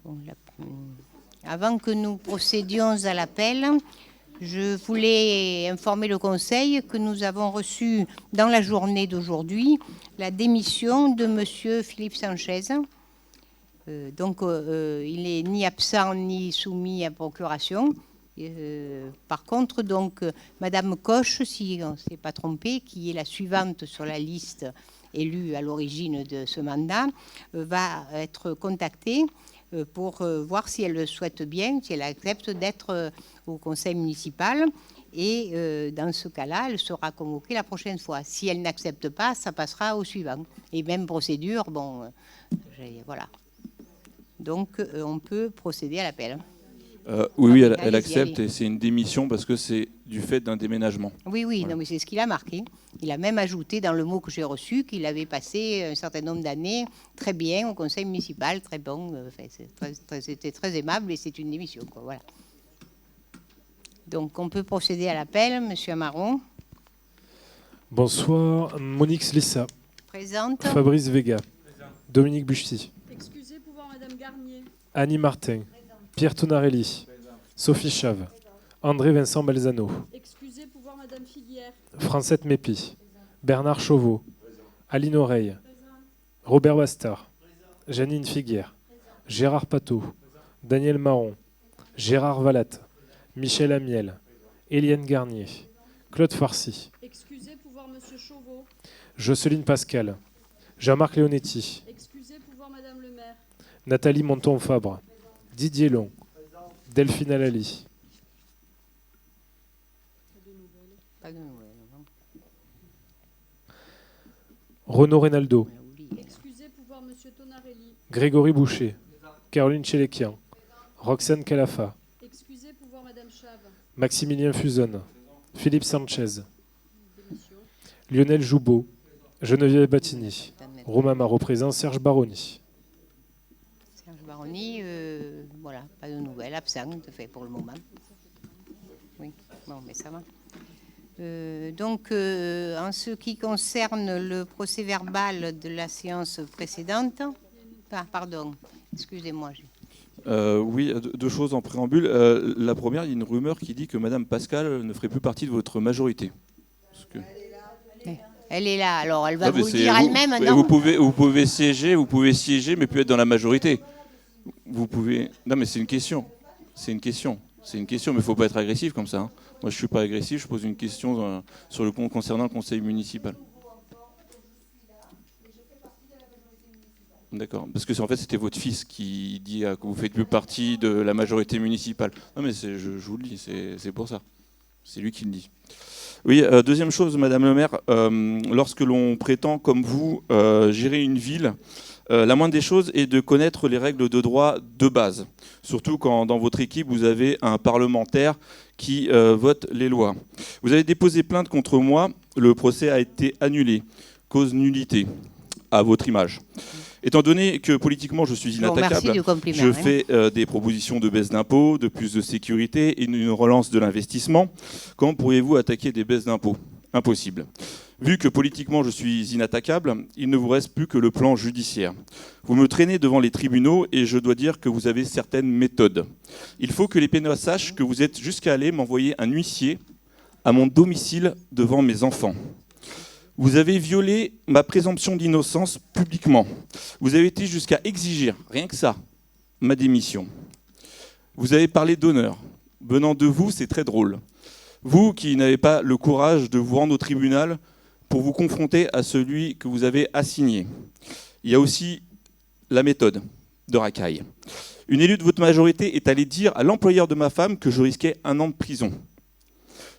Bon, avant que nous procédions à l'appel, je voulais informer le Conseil que nous avons reçu dans la journée d'aujourd'hui la démission de Monsieur Philippe Sanchez. Il n'est ni absent ni soumis à procuration. Par contre, Madame Coche, si on ne s'est pas trompé, qui est la suivante sur la liste élue à l'origine de ce mandat, va être contactée pour voir si elle le souhaite bien, si elle accepte d'être au conseil municipal. Et dans ce cas-là, elle sera convoquée la prochaine fois. Si elle n'accepte pas, ça passera au suivant. Et même procédure, voilà. Donc, on peut procéder à l'appel. Oui, elle accepte, et c'est une démission parce que c'est du fait d'un déménagement. Oui, voilà. Non, mais c'est ce qu'il a marqué. Il a même ajouté dans le mot que j'ai reçu qu'il avait passé un certain nombre d'années très bien au conseil municipal, très bon. C'était très aimable et c'est une démission, quoi, voilà. Donc, on peut procéder à l'appel. Monsieur Amaron. Bonsoir. Monique Slissa. Présente. Fabrice Vega. Présent. Dominique Buchty. Excusez pour voir Madame Garnier. Annie Martin. Pierre Tonarelli. Sophie Chave. André Vincent Balzano. Excusez pour voir Madame Figuière. Francette Mépi. Bernard Chauveau. Aline Oreille. Robert Bastard. Janine Figuière. Gérard Pateau. Daniel Marron. Gérard Valatte. Michel Amiel. Éliane Garnier. Claude Farcy. Excusez pour voir Monsieur Chauveau. Jocelyne Pascal. Jean-Marc Leonetti. Excusez pour voir Madame le maire. Nathalie Monton-Fabre. Didier Long. Delphine Alali. Pas de nouvelles. Renaud Reynaldo. Excusez pour voir Monsieur Tonarelli. Grégory Boucher. Caroline Chéléquian. Roxane Calafa. Excusez pour voir Madame Chave. Maximilien Fuzon. Philippe Sanchez. Lionel Joubeau. Geneviève Battini. Romain Marot présent. Serge Baroni. Serge Baroni, voilà, pas de nouvelles, absent pour le moment. Oui, bon, mais ça va. En ce qui concerne le procès-verbal de la séance précédente, pardon, excusez-moi. Oui, deux choses en préambule. La première, il y a une rumeur qui dit que Madame Pascal ne ferait plus partie de votre majorité. Elle est là, alors elle va vous le dire elle-même. Vous pouvez siéger, mais plus être dans la majorité. Vous pouvez. Non, mais c'est une question. Mais il ne faut pas être agressif comme ça. Hein. Moi, je ne suis pas agressif. Je pose une question concernant le conseil municipal. D'accord. Parce que c'était votre fils qui dit que vous faites plus partie de la majorité municipale. Non, mais je vous le dis, c'est pour ça. C'est lui qui le dit. Oui, deuxième chose, Madame le maire, lorsque l'on prétend, comme vous, gérer une ville, la moindre des choses est de connaître les règles de droit de base. Surtout quand dans votre équipe, vous avez un parlementaire qui vote les lois. Vous avez déposé plainte contre moi, le procès a été annulé, cause nullité, à votre image. Étant donné que politiquement je suis inattaquable, je fais des propositions de baisse d'impôts, de plus de sécurité et une relance de l'investissement. Quand pourriez-vous attaquer des baisses d'impôts ? Impossible. Vu que politiquement je suis inattaquable, il ne vous reste plus que le plan judiciaire. Vous me traînez devant les tribunaux et je dois dire que vous avez certaines méthodes. Il faut que les pénals sachent que vous êtes jusqu'à aller m'envoyer un huissier à mon domicile devant mes enfants. Vous avez violé ma présomption d'innocence publiquement. Vous avez été jusqu'à exiger, rien que ça, ma démission. Vous avez parlé d'honneur. Venant de vous, c'est très drôle. Vous qui n'avez pas le courage de vous rendre au tribunal pour vous confronter à celui que vous avez assigné. Il y a aussi la méthode de racaille. Une élue de votre majorité est allée dire à l'employeur de ma femme que je risquais 1 an de prison.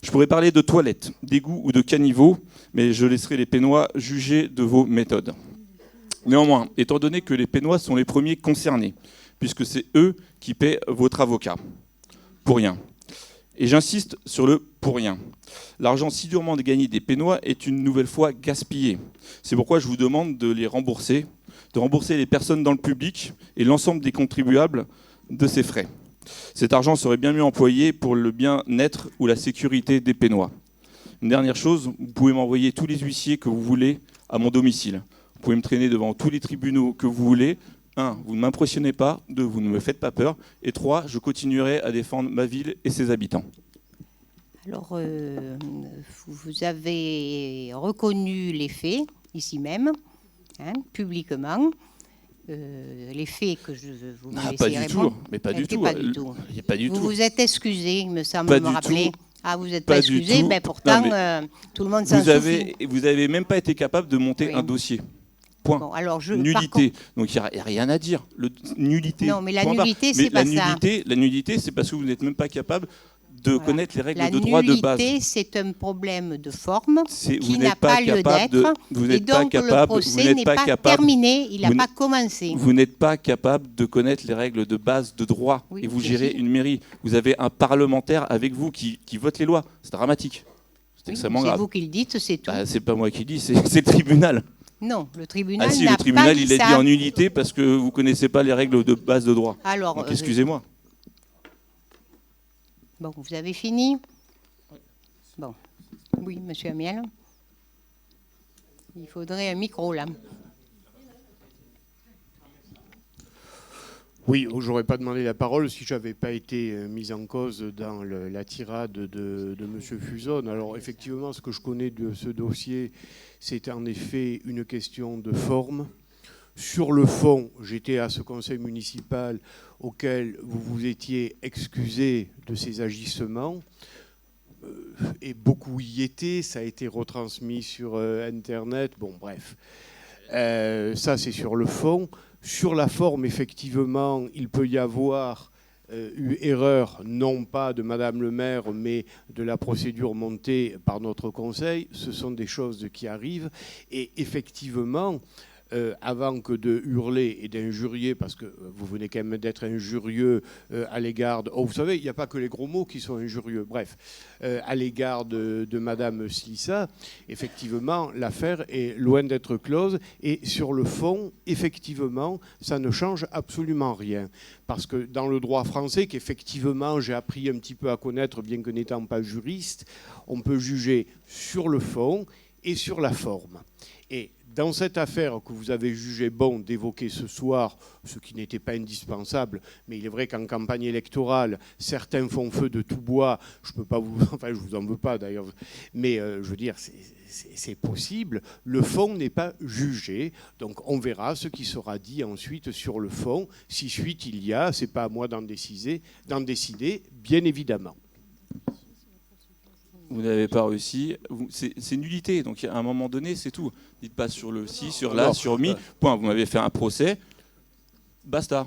Je pourrais parler de toilettes, d'égouts ou de caniveaux, mais je laisserai les Pénois juger de vos méthodes. Néanmoins, étant donné que les Pénois sont les premiers concernés, puisque c'est eux qui paient votre avocat, pour rien. Et j'insiste sur le pour rien. L'argent si durement gagné des Pénois est une nouvelle fois gaspillé. C'est pourquoi je vous demande de les rembourser, de rembourser les personnes dans le public et l'ensemble des contribuables de ces frais. Cet argent serait bien mieux employé pour le bien-être ou la sécurité des Pénois. Une dernière chose, vous pouvez m'envoyer tous les huissiers que vous voulez à mon domicile. Vous pouvez me traîner devant tous les tribunaux que vous voulez, 1, vous ne m'impressionnez pas. 2, vous ne me faites pas peur. Et 3, je continuerai à défendre ma ville et ses habitants. Alors, vous avez reconnu les faits, ici même, hein, publiquement. Les faits que je vous me laissez Pas du répondre. tout. Mais pas du tout. Pas du tout. Il y a pas du Vous tout. vous êtes excusé, il me semble Pas me du rappeler. tout. Ah, vous n'êtes Pas pas du excusé, tout. ben pourtant, Non, tout le monde s'en souvient. Vous avez même pas été capable de monter Oui. un dossier. Point. Bon, alors par Nullité. contre- Donc il n'y a rien à dire. Nullité. Non, mais la Point barre. nullité, c'est Mais pas ça. La nullité, c'est parce que vous n'êtes même pas capable de Voilà. connaître les règles La de droit de base. nullité, c'est un problème de forme Vous qui n'êtes n'a pas lieu capable d'être. vous Et n'êtes pas donc, le capable, vous procès n'êtes n'est pas pas capable, terminé, il n'a vous pas n- commencé. vous n'êtes pas capable de connaître les règles de base de droit. Oui, et vous si, gérez si. une mairie. Vous avez un parlementaire avec vous qui vote les lois. C'est dramatique. C'est Oui, extrêmement c'est grave. vous qui le dites, c'est tout. Bah, c'est pas moi qui dis, c'est le tribunal. Non, le tribunal Ah si, n'a le pas tribunal, dit il a ça. dit en nullité parce que vous connaissez pas les règles de base de droit. Alors, Donc excusez-moi. bon, vous avez fini? Bon. Oui, monsieur Amiel. Il faudrait un micro, là. Oui, j'aurais pas demandé la parole si j'avais pas été mis en cause dans la tirade de Monsieur Fuzon. Alors effectivement, ce que je connais de ce dossier, c'est en effet une question de forme. Sur le fond, j'étais à ce conseil municipal auquel vous vous étiez excusé de ces agissements. Et beaucoup y étaient, ça a été retransmis sur Internet. Bon, bref. Ça, c'est sur le fond. Sur la forme, effectivement, il peut y avoir eu erreur, non pas de Madame le maire, mais de la procédure montée par notre conseil. Ce sont des choses qui arrivent. Et effectivement, avant que de hurler et d'injurier, parce que vous venez quand même d'être injurieux à l'égard de... Oh, vous savez, il n'y a pas que les gros mots qui sont injurieux. Bref, à l'égard de Madame Slissa, effectivement, l'affaire est loin d'être close. Et sur le fond, effectivement, ça ne change absolument rien. Parce que dans le droit français, qu'effectivement j'ai appris un petit peu à connaître, bien que n'étant pas juriste, on peut juger sur le fond et sur la forme. Et dans cette affaire que vous avez jugé bon d'évoquer ce soir, ce qui n'était pas indispensable, mais il est vrai qu'en campagne électorale, certains font feu de tout bois. Je peux pas vous, enfin, je vous en veux pas d'ailleurs, mais je veux dire, c'est possible. Le fond n'est pas jugé, donc on verra ce qui sera dit ensuite sur le fond. Si suite il y a, c'est pas à moi d'en décider, bien évidemment. Vous n'avez pas réussi. C'est nullité. Donc à un moment donné, c'est tout. Dites pas sur le si, sur là, sur mi. Point. Vous m'avez fait un procès. Basta.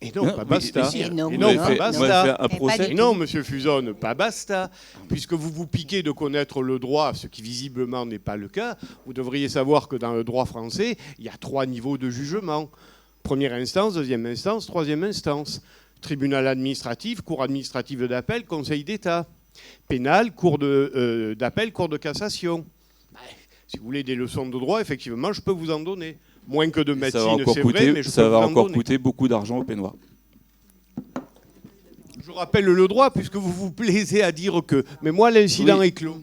Et non, pas basta. Et non, Et Vous non, m'avez pas fait- basta. vous m'avez fait un Et pas procès. du Et non, monsieur Fuzon, pas basta. Puisque vous vous piquez de connaître le droit, ce qui visiblement n'est pas le cas, vous devriez savoir que dans le droit français, il y a 3 niveaux de jugement. Première instance, deuxième instance, troisième instance. Tribunal administratif, cour administrative d'appel, conseil d'État. Pénal, cour d'appel, cour de cassation. Si vous voulez des leçons de droit, effectivement, je peux vous en donner. Moins que de Ça va médecine, encore c'est vrai, mais je ça peux va vous en encore donner. coûter beaucoup d'argent au peignoir. Je rappelle le droit, puisque vous vous plaisez à dire que... Mais moi, l'incident Oui. est clos.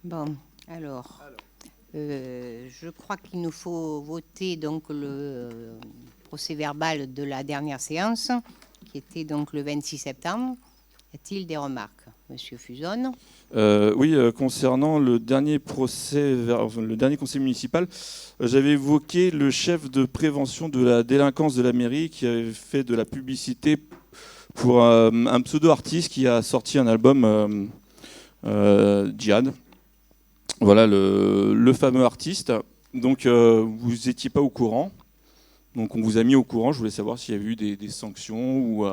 Bon, alors, je crois qu'il nous faut voter donc le procès verbal de la dernière séance, qui était donc le 26 septembre. Y a-t-il des remarques, Monsieur Fuzon? Oui, concernant le dernier le dernier conseil municipal, j'avais évoqué le chef de prévention de la délinquance de la mairie qui avait fait de la publicité pour un pseudo-artiste qui a sorti un album Djihad. Voilà le fameux artiste. Donc vous n'étiez pas au courant. Donc on vous a mis au courant. Je voulais savoir s'il y avait eu des sanctions ou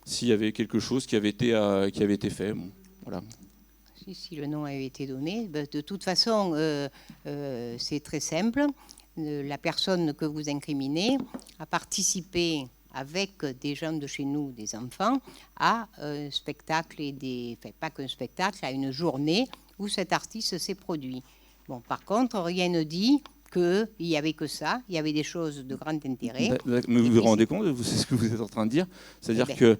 s'il y avait quelque chose qui avait été fait. Bon, voilà. Si le nom avait été donné. De toute façon, c'est très simple. La personne que vous incriminez a participé avec des gens de chez nous, des enfants, à un spectacle enfin, pas qu'un spectacle, à une journée où cet artiste s'est produit. Bon, par contre, rien ne dit qu'il n'y avait que ça, il y avait des choses de grand intérêt. Mais vous vous rendez compte, c'est ce que vous êtes en train de dire, c'est-à-dire Eh ben. que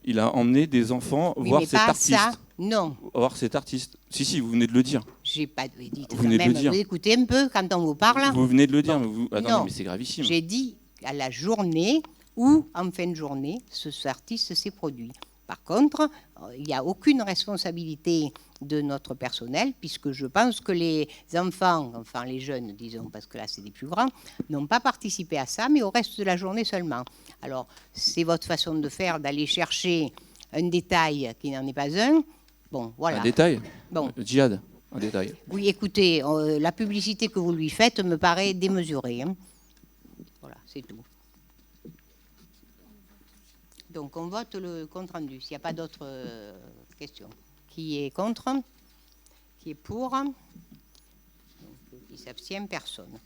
il a emmené des enfants Oui, voir mais cet pas artiste. ça. Non, Voir cet artiste. Si, vous venez de le dire. j'ai pas dit Vous quand venez de le même. dire. Vous écoutez un peu quand on vous parle. Vous venez de le dire. Bon. Mais attendez, Non. mais c'est gravissime. J'ai dit à la journée ou en fin de journée, cet artiste s'est produit. Par contre, il n'y a aucune responsabilité de notre personnel, puisque je pense que les enfants, enfin les jeunes, disons, parce que là c'est des plus grands, n'ont pas participé à ça, mais au reste de la journée seulement. Alors, c'est votre façon de faire, d'aller chercher un détail qui n'en est pas un. Bon, voilà. Un détail. Bon. Djihad, un détail. Oui, écoutez, la publicité que vous lui faites me paraît démesurée. Hein. Voilà, c'est tout. Donc, on vote le compte-rendu, s'il n'y a pas d'autres questions. Qui est contre? Qui est pour? Donc, qui s'abstient? Personne.